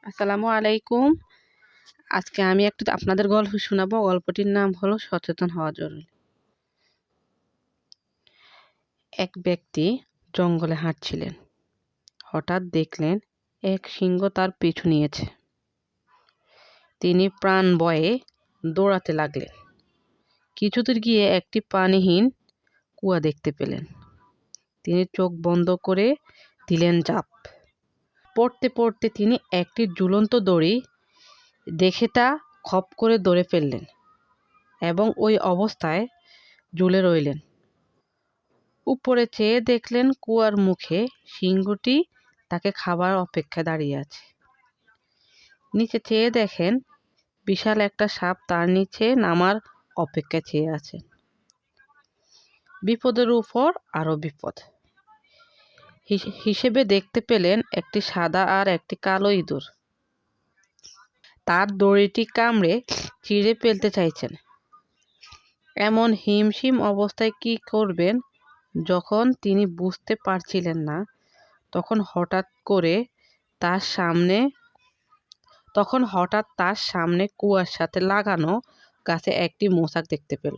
আসসালামু আলাইকুম। আজকে আমি একটা আপনাদের গল্প শোনাবো। গল্পটির নাম হলো সচেতন হওয়া জরুরি। এক ব্যক্তি জঙ্গলে হাঁটছিলেন। হঠাৎ দেখলেন এক সিংহ তার পিছু নিয়েছে। তিনি প্রাণ ভয়ে দৌড়াতে লাগলেন। কিছুদূর গিয়ে একটি পানিহীন কুয়া দেখতে পেলেন। তিনি চোখ বন্ধ করে দিলেন ঝাঁপ। পড়তে পড়তে তিনি একটি ঝুলন্ত দড়ি দেখে তা খপ করে ধরে ফেললেন এবং ওই অবস্থায় ঝুলে রইলেন। উপরে চেয়ে দেখলেন কুয়ার মুখে সিংহটি তাকে খাবার অপেক্ষায় দাঁড়িয়ে আছে। নিচে চেয়ে দেখেন বিশাল একটা সাপ তার নিচে নামার অপেক্ষায় চেয়ে আছে। বিপদের উপর আরো বিপদ হিসেবে দেখতে পেলেন একটি সাদা আর একটি কালো ইঁদুর তার দড়িটি কামড়ে চিড়ে ফেলতে চাইছেন। এমন হিমশিম অবস্থায় কি করবেন যখন তিনি বুঝতে পারছিলেন না, তখন হঠাৎ তার সামনে কুয়ার সাথে লাগানো গাছে একটি মৌচাক দেখতে পেল।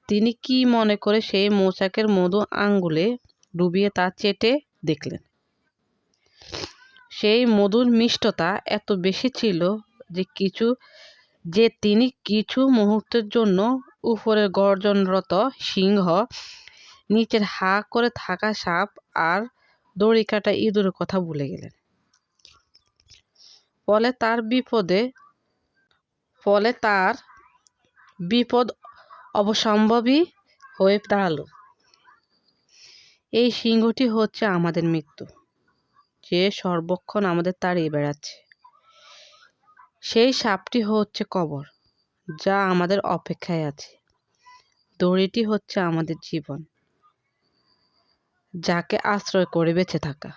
তিনি কি মনে করে সেই মৌচাকের মধু আঙ্গুলে ডুবিয়ে তা চেটে দেখলেন। সেই মধুর মিষ্টতা এত বেশি ছিল যে তিনি কিছু মুহূর্তের জন্য উপরের গর্জনরত সিংহ, নিচের হা করে থাকা সাপ আর দড়ি কাটা ইঁদুরের কথা ভুলে গেলেন। ফলে তার বিপদ অবশ্যম্ভাবী হয়ে দাঁড়ালো। এই সিংহটি হচ্ছে আমাদের মৃত্যু, যে সর্বক্ষণ আমাদের তাড়িয়ে বেড়াচ্ছে। সেই সাপটি হচ্ছে কবর, যা আমাদের অপেক্ষায় আছে। দড়িটি হচ্ছে আমাদের জীবন, যাকে আশ্রয় করে বেঁচে থাকা।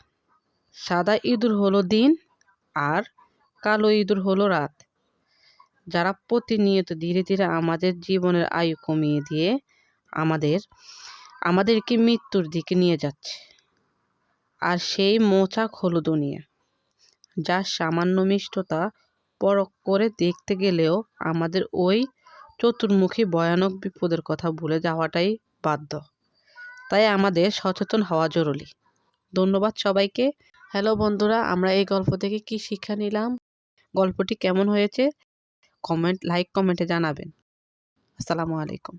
সাদা ইঁদুর হলো দিন আর কালো ইঁদুর হলো রাত, যারা প্রতিনিয়ত ধীরে ধীরে আমাদের জীবনের আয়ু কমিয়ে দিয়ে আমাদেরকে মৃত্যুর দিকে নিয়ে যাচ্ছে। আর সেই মৌচাক হলো দুনিয়া, যার সামান্য মিষ্টতা পরখ করে দেখতে গেলেও আমাদের ওই চতুর্মুখী ভয়ানক বিপদের কথা ভুলে যাওয়াটাই বাধ্য। তাই আমাদের সচেতন হওয়া জরুরি। ধন্যবাদ সবাইকে। হ্যালো বন্ধুরা, আমরা এই গল্প থেকে কি শিক্ষা নিলাম? গল্পটি কেমন হয়েছে লাইক কমেন্টে জানাবেন। আসসালামু আলাইকুম।